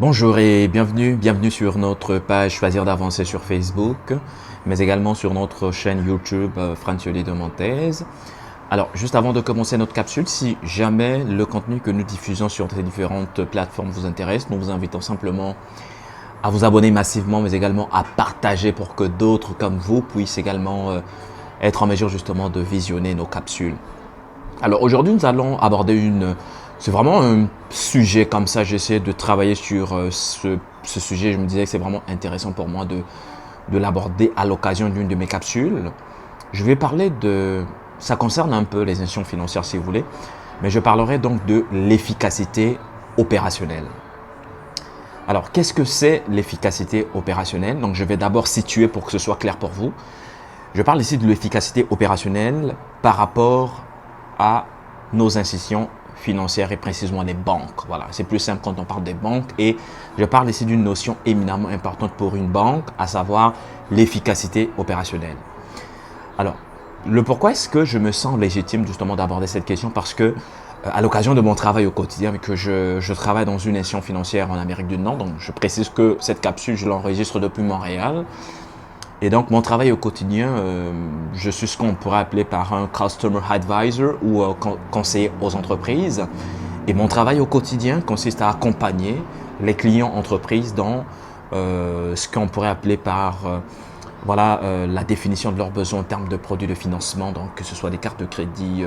Bonjour et bienvenue sur notre page Choisir d'avancer sur Facebook, mais également sur notre chaîne YouTube Francioli de Montez. Alors, juste avant de commencer notre capsule, si jamais le contenu que nous diffusons sur ces différentes plateformes vous intéresse, nous vous invitons simplement à vous abonner massivement, mais également à partager pour que d'autres comme vous puissent également être en mesure justement de visionner nos capsules. Alors aujourd'hui, nous allons aborder c'est vraiment un sujet comme ça. J'essaie de travailler sur ce sujet. Je me disais que c'est vraiment intéressant pour moi de l'aborder à l'occasion d'une de mes capsules. Je vais parler ça concerne un peu les institutions financières si vous voulez, mais je parlerai donc de l'efficacité opérationnelle. Alors, qu'est-ce que c'est l'efficacité opérationnelle? Donc, je vais d'abord situer pour que ce soit clair pour vous. Je parle ici de l'efficacité opérationnelle par rapport à nos institutions financières et précisément les banques. Voilà, c'est plus simple quand on parle des banques et je parle ici d'une notion éminemment importante pour une banque, à savoir l'efficacité opérationnelle. Alors, le pourquoi est-ce que je me sens légitime justement d'aborder cette question? Parce que à l'occasion de mon travail au quotidien, que je travaille dans une institution financière en Amérique du Nord, donc je précise que cette capsule, je l'enregistre depuis Montréal. Et donc, mon travail au quotidien, je suis ce qu'on pourrait appeler par un Customer Advisor ou conseiller aux entreprises. Et mon travail au quotidien consiste à accompagner les clients entreprises dans ce qu'on pourrait appeler par la définition de leurs besoins en termes de produits de financement, donc que ce soit des cartes de crédit,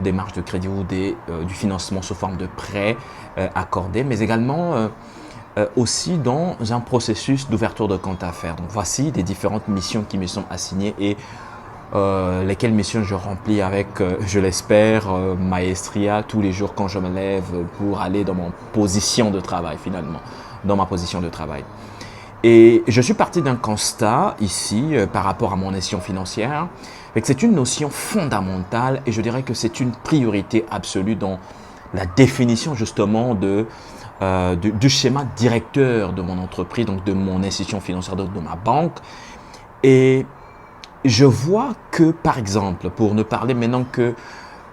des marges de crédit ou du financement sous forme de prêts accordés, mais également aussi dans un processus d'ouverture de compte à faire. Donc voici des différentes missions qui me sont assignées et lesquelles missions je remplis avec, je l'espère, maestria tous les jours quand je me lève pour aller dans mon position de travail finalement, dans ma position de travail. Et je suis parti d'un constat ici par rapport à mon institution financière, que c'est une notion fondamentale et je dirais que c'est une priorité absolue dans la définition justement du schéma directeur de mon entreprise, donc de mon institution financière, de ma banque. Et je vois que, par exemple, pour ne parler maintenant que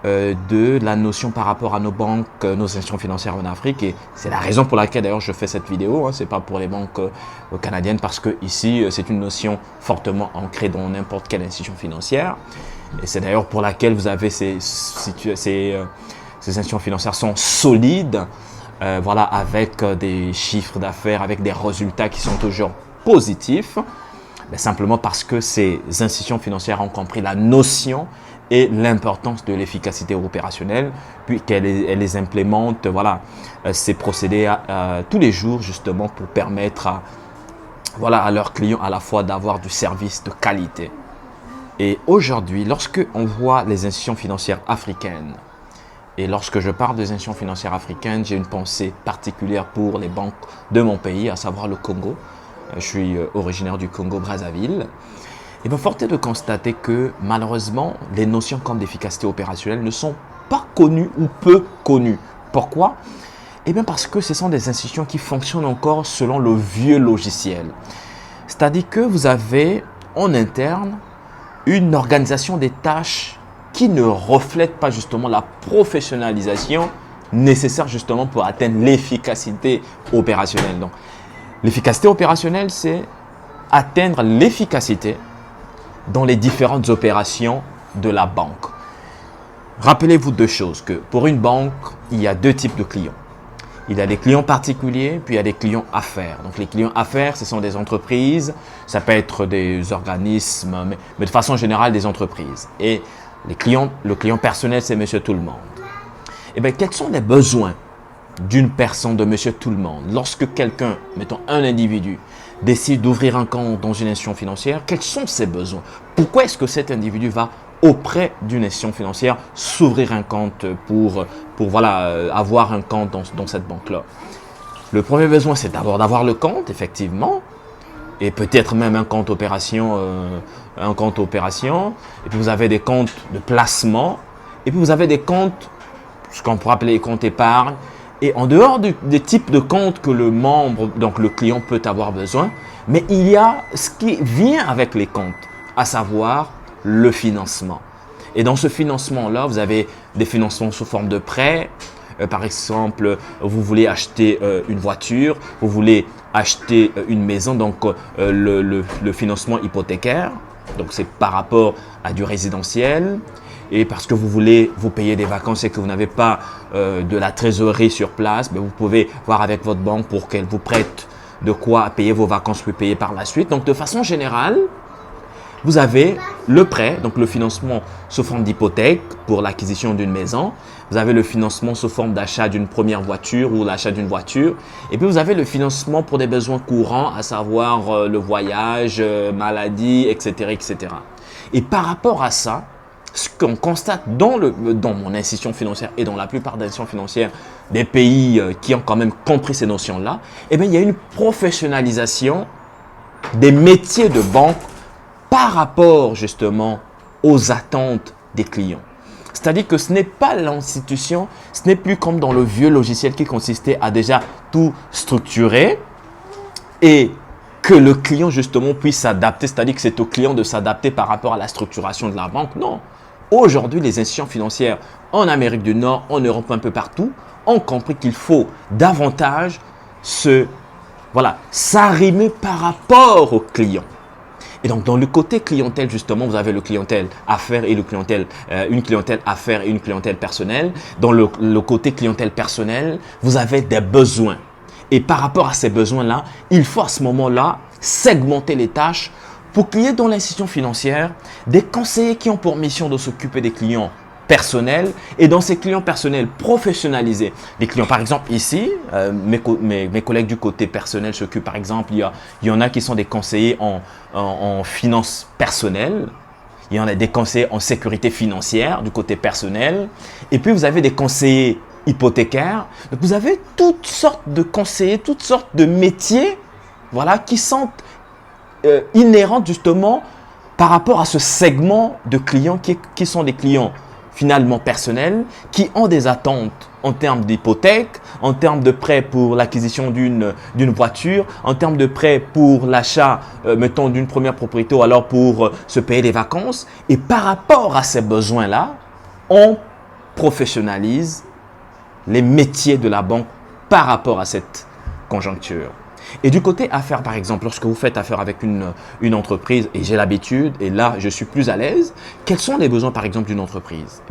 de la notion par rapport à nos banques, nos institutions financières en Afrique, et c'est la raison pour laquelle d'ailleurs je fais cette vidéo, c'est pas pour les banques canadiennes, parce que ici c'est une notion fortement ancrée dans n'importe quelle institution financière, et c'est d'ailleurs pour laquelle vous avez ces institutions financières sont solides, avec des chiffres d'affaires, avec des résultats qui sont toujours positifs, mais simplement parce que ces institutions financières ont compris la notion et l'importance de l'efficacité opérationnelle, puis qu'elles les implémentent, ces procédés tous les jours justement pour permettre à leurs clients à la fois d'avoir du service de qualité. Et aujourd'hui, lorsque on voit les institutions financières africaines, et lorsque je parle des institutions financières africaines, j'ai une pensée particulière pour les banques de mon pays, à savoir le Congo. Je suis originaire du Congo-Brazzaville. Et bien, force est de constater que malheureusement, les notions comme d'efficacité opérationnelle ne sont pas connues ou peu connues. Pourquoi? Eh bien, parce que ce sont des institutions qui fonctionnent encore selon le vieux logiciel. C'est-à-dire que vous avez en interne une organisation des tâches qui ne reflète pas justement la professionnalisation nécessaire justement pour atteindre l'efficacité opérationnelle. Donc, l'efficacité opérationnelle, c'est atteindre l'efficacité dans les différentes opérations de la banque. Rappelez-vous deux choses, que pour une banque, il y a deux types de clients. Il y a des clients particuliers, puis il y a des clients affaires. Donc les clients affaires, ce sont des entreprises, ça peut être des organismes, mais de façon générale des entreprises. Et le client personnel, c'est monsieur tout le monde. Eh bien, quels sont les besoins d'une personne, de monsieur tout le monde? Lorsque quelqu'un, mettons un individu, décide d'ouvrir un compte dans une institution financière, quels sont ses besoins? Pourquoi est-ce que cet individu va auprès d'une institution financière s'ouvrir un compte pour avoir un compte dans cette banque-là? Le premier besoin, c'est d'abord d'avoir le compte, effectivement, et peut-être même un compte opération. Et puis vous avez des comptes de placement, et puis vous avez des comptes, ce qu'on pourrait appeler les comptes épargne. Et en dehors des types de comptes que le membre, donc le client peut avoir besoin, mais il y a ce qui vient avec les comptes, à savoir le financement. Et dans ce financement-là, vous avez des financements sous forme de prêts, par exemple, vous voulez acheter une voiture, vous voulez acheter une maison, donc le financement hypothécaire, donc c'est par rapport à du résidentiel. Et parce que vous voulez vous payer des vacances et que vous n'avez pas de la trésorerie sur place, vous pouvez voir avec votre banque pour qu'elle vous prête de quoi payer vos vacances puis payer par la suite. Donc de façon générale, vous avez le prêt, donc le financement sous forme d'hypothèque pour l'acquisition d'une maison. Vous avez le financement sous forme d'achat d'une première voiture ou l'achat d'une voiture. Et puis vous avez le financement pour des besoins courants, à savoir le voyage, maladie, etc., etc. Et par rapport à ça, ce qu'on constate dans mon institution financière et dans la plupart des institutions financières des pays qui ont quand même compris ces notions-là, eh bien, il y a une professionnalisation des métiers de banque par rapport justement aux attentes des clients. C'est-à-dire que ce n'est pas l'institution, ce n'est plus comme dans le vieux logiciel qui consistait à déjà tout structurer et que le client justement puisse s'adapter, c'est-à-dire que c'est au client de s'adapter par rapport à la structuration de la banque. Non. Aujourd'hui, les institutions financières en Amérique du Nord, en Europe, un peu partout, ont compris qu'il faut davantage s'arrimer par rapport au client. Et donc, dans le côté clientèle, justement, vous avez le clientèle affaires et une clientèle affaires et une clientèle personnelle. Dans le côté clientèle personnelle, vous avez des besoins. Et par rapport à ces besoins-là, il faut à ce moment-là segmenter les tâches pour qu'il y ait dans l'institution financière des conseillers qui ont pour mission de s'occuper des clients personnels et dans ces clients personnels professionnalisés. Les clients, par exemple, ici, mes collègues du côté personnel s'occupent, par exemple, il y en a qui sont des conseillers en finances personnelles. Il y en a des conseillers en sécurité financière du côté personnel. Et puis, vous avez des conseillers hypothécaires. Donc, vous avez toutes sortes de conseillers, toutes sortes de métiers qui sont inhérentes justement par rapport à ce segment de clients qui sont des clients finalement personnels, qui ont des attentes en termes d'hypothèque, en termes de prêt pour l'acquisition d'une voiture, en termes de prêt pour l'achat, mettons, d'une première propriété ou alors pour se payer des vacances. Et par rapport à ces besoins-là, on professionnalise les métiers de la banque par rapport à cette conjoncture. Et du côté affaires, par exemple, lorsque vous faites affaire avec une entreprise, et j'ai l'habitude, et là, je suis plus à l'aise, quels sont les besoins, par exemple, d'une entreprise?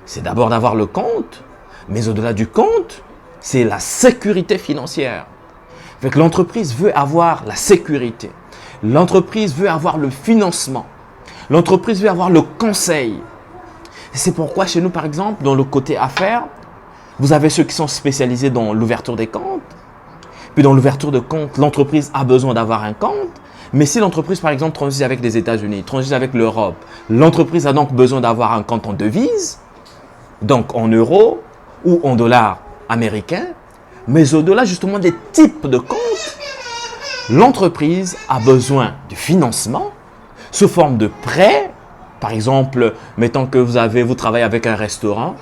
C'est d'abord d'avoir le compte, mais au-delà du compte, c'est la sécurité financière. L'entreprise veut avoir la sécurité. L'entreprise veut avoir le financement. L'entreprise veut avoir le conseil. C'est pourquoi chez nous, par exemple, dans le côté affaires, vous avez ceux qui sont spécialisés dans l'ouverture des comptes. Puis dans l'ouverture de compte, l'entreprise a besoin d'avoir un compte. Mais si l'entreprise, par exemple, transige avec les États-Unis, transige avec l'Europe, l'entreprise a donc besoin d'avoir un compte en devise, donc en euros ou en dollars américains. Mais au-delà justement des types de comptes, l'entreprise a besoin du financement sous forme de prêt. Par exemple, mettons que vous travaillez avec un restaurant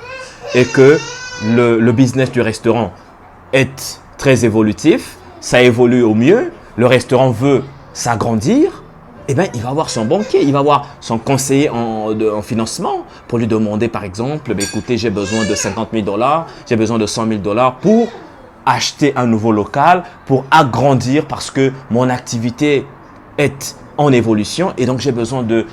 et que le business du restaurant est très évolutif, ça évolue au mieux, le restaurant veut s'agrandir, il va avoir son banquier, il va avoir son conseiller en financement pour lui demander par exemple, écoutez, j'ai besoin de 50 000 $, j'ai besoin de 100 000 $, pour acheter un nouveau local, pour agrandir parce que mon activité est en évolution et donc j'ai besoin de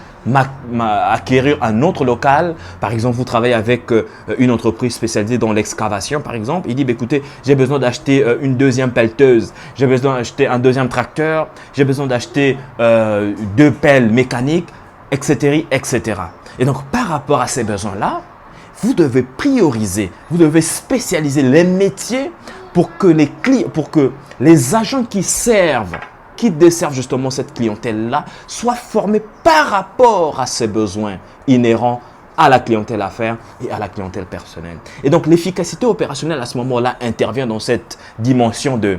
acquérir un autre local. Par exemple, vous travaillez avec une entreprise spécialisée dans l'excavation, par exemple. Il dit, écoutez, j'ai besoin d'acheter une deuxième pelleteuse, j'ai besoin d'acheter un deuxième tracteur, j'ai besoin d'acheter 2 pelles mécaniques, etc., etc. Et donc, par rapport à ces besoins-là, vous devez prioriser, vous devez spécialiser les métiers pour que les agents qui desservent justement cette clientèle-là, soient formés par rapport à ces besoins inhérents à la clientèle affaires et à la clientèle personnelle. Et donc, l'efficacité opérationnelle à ce moment-là intervient dans cette dimension de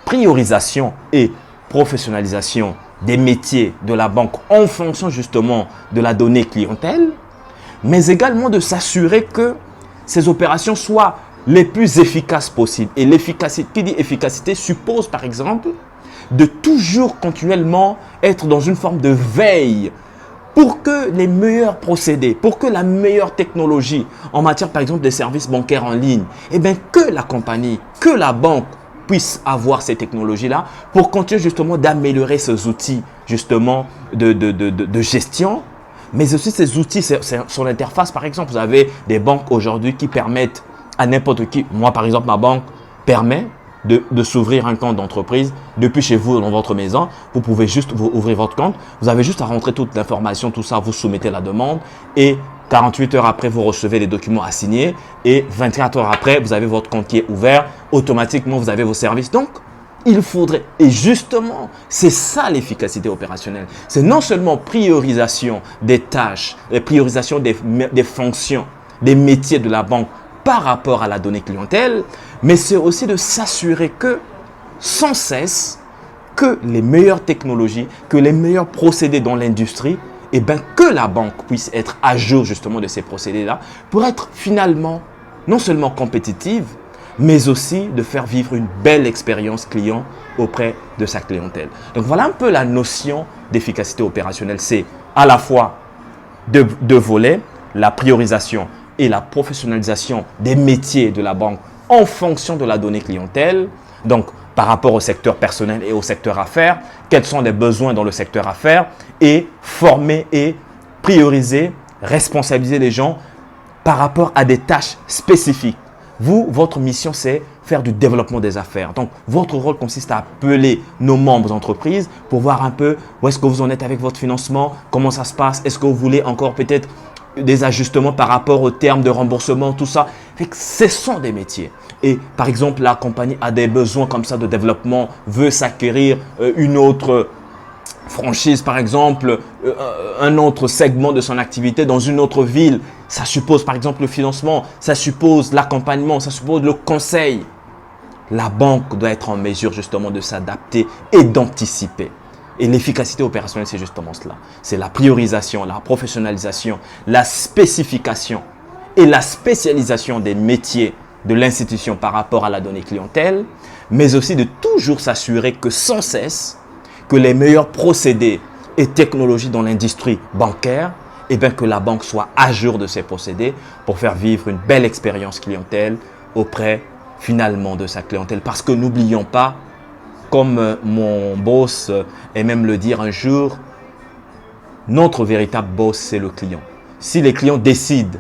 priorisation et professionnalisation des métiers de la banque en fonction justement de la donnée clientèle, mais également de s'assurer que ces opérations soient les plus efficaces possibles. Et l'efficacité, qui dit efficacité, suppose par exemple de toujours continuellement être dans une forme de veille pour que les meilleurs procédés, pour que la meilleure technologie en matière par exemple de services bancaires en ligne, eh bien que la compagnie, que la banque puisse avoir ces technologies-là pour continuer justement d'améliorer ces outils justement de gestion, mais aussi ces outils sur l'interface. Par exemple, vous avez des banques aujourd'hui qui permettent à n'importe qui, moi par exemple ma banque permet de s'ouvrir un compte d'entreprise depuis chez vous dans votre maison. Vous pouvez juste ouvrir votre compte, vous avez juste à rentrer toute l'information, tout ça, vous soumettez la demande et 48 heures après, vous recevez les documents à signer et 24 heures après, vous avez votre compte qui est ouvert. Automatiquement, vous avez vos services. Donc, il faudrait, et justement, c'est ça l'efficacité opérationnelle. C'est non seulement priorisation des tâches, priorisation des fonctions, des métiers de la banque par rapport à la donnée clientèle, mais c'est aussi de s'assurer que, sans cesse, que les meilleures technologies, que les meilleurs procédés dans l'industrie, et bien que la banque puisse être à jour justement de ces procédés-là pour être finalement non seulement compétitive, mais aussi de faire vivre une belle expérience client auprès de sa clientèle. Donc voilà un peu la notion d'efficacité opérationnelle. C'est à la fois deux volets, la priorisation et la professionnalisation des métiers de la banque en fonction de la donnée clientèle. Donc, par rapport au secteur personnel et au secteur affaires, quels sont les besoins dans le secteur affaires et former et prioriser, responsabiliser les gens par rapport à des tâches spécifiques. Vous, votre mission, c'est faire du développement des affaires. Donc, votre rôle consiste à appeler nos membres d'entreprise pour voir un peu où est-ce que vous en êtes avec votre financement, comment ça se passe, est-ce que vous voulez encore peut-être des ajustements par rapport aux termes de remboursement, tout ça. Ce sont des métiers. Et par exemple, la compagnie a des besoins comme ça de développement, veut s'acquérir une autre franchise, par exemple, un autre segment de son activité dans une autre ville. Ça suppose par exemple le financement, ça suppose l'accompagnement, ça suppose le conseil. La banque doit être en mesure justement de s'adapter et d'anticiper. Et l'efficacité opérationnelle, c'est justement cela. C'est la priorisation, la professionnalisation, la spécification et la spécialisation des métiers de l'institution par rapport à la donnée clientèle, mais aussi de toujours s'assurer que sans cesse, que les meilleurs procédés et technologies dans l'industrie bancaire, et bien que la banque soit à jour de ces procédés pour faire vivre une belle expérience clientèle auprès finalement de sa clientèle. Parce que n'oublions pas, comme mon boss aime même le dire un jour, notre véritable boss, c'est le client. Si les clients décident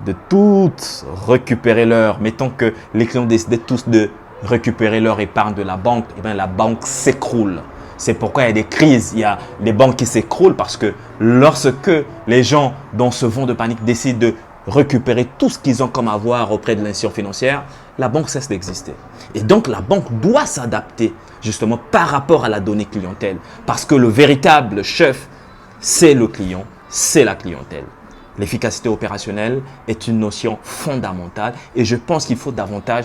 de tous récupérer mettons que les clients décident tous de récupérer leur épargne de la banque, et bien la banque s'écroule. C'est pourquoi il y a des crises, il y a les banques qui s'écroulent parce que lorsque les gens dans ce vent de panique décident de récupérer tout ce qu'ils ont comme avoir auprès de l'institution financière, la banque cesse d'exister. Et donc, la banque doit s'adapter justement par rapport à la donnée clientèle parce que le véritable chef, c'est le client, c'est la clientèle. L'efficacité opérationnelle est une notion fondamentale et je pense qu'il faut davantage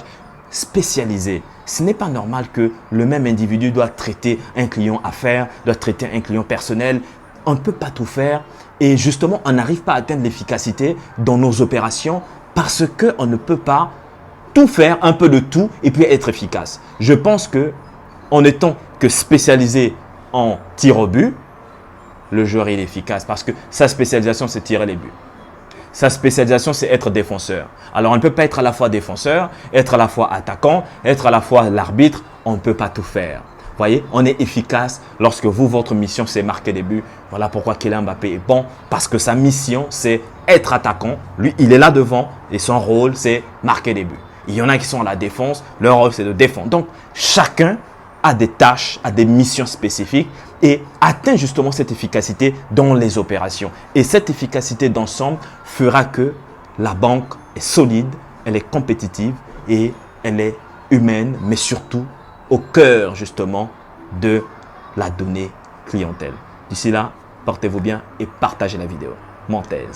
spécialiser. Ce n'est pas normal que le même individu doit traiter un client affaires, doit traiter un client personnel. On ne peut pas tout faire et justement, on n'arrive pas à atteindre l'efficacité dans nos opérations parce qu'on ne peut pas tout faire, un peu de tout et puis être efficace. Je pense que en étant que spécialisé en tir au but, le joueur est efficace parce que sa spécialisation, c'est tirer les buts. Sa spécialisation, c'est être défenseur. Alors, on ne peut pas être à la fois défenseur, être à la fois attaquant, être à la fois l'arbitre. On ne peut pas tout faire. Vous voyez, on est efficace lorsque vous, votre mission, c'est marquer des buts. Voilà pourquoi Kylian Mbappé est bon. Parce que sa mission, c'est être attaquant. Lui, il est là devant et son rôle, c'est marquer des buts. Il y en a qui sont à la défense. Leur rôle, c'est de défendre. Donc, chacun a des tâches, a des missions spécifiques et atteint justement cette efficacité dans les opérations. Et cette efficacité d'ensemble fera que la banque est solide, elle est compétitive et elle est humaine, mais surtout au cœur justement de la donnée clientèle. D'ici là, portez-vous bien et partagez la vidéo. Montez.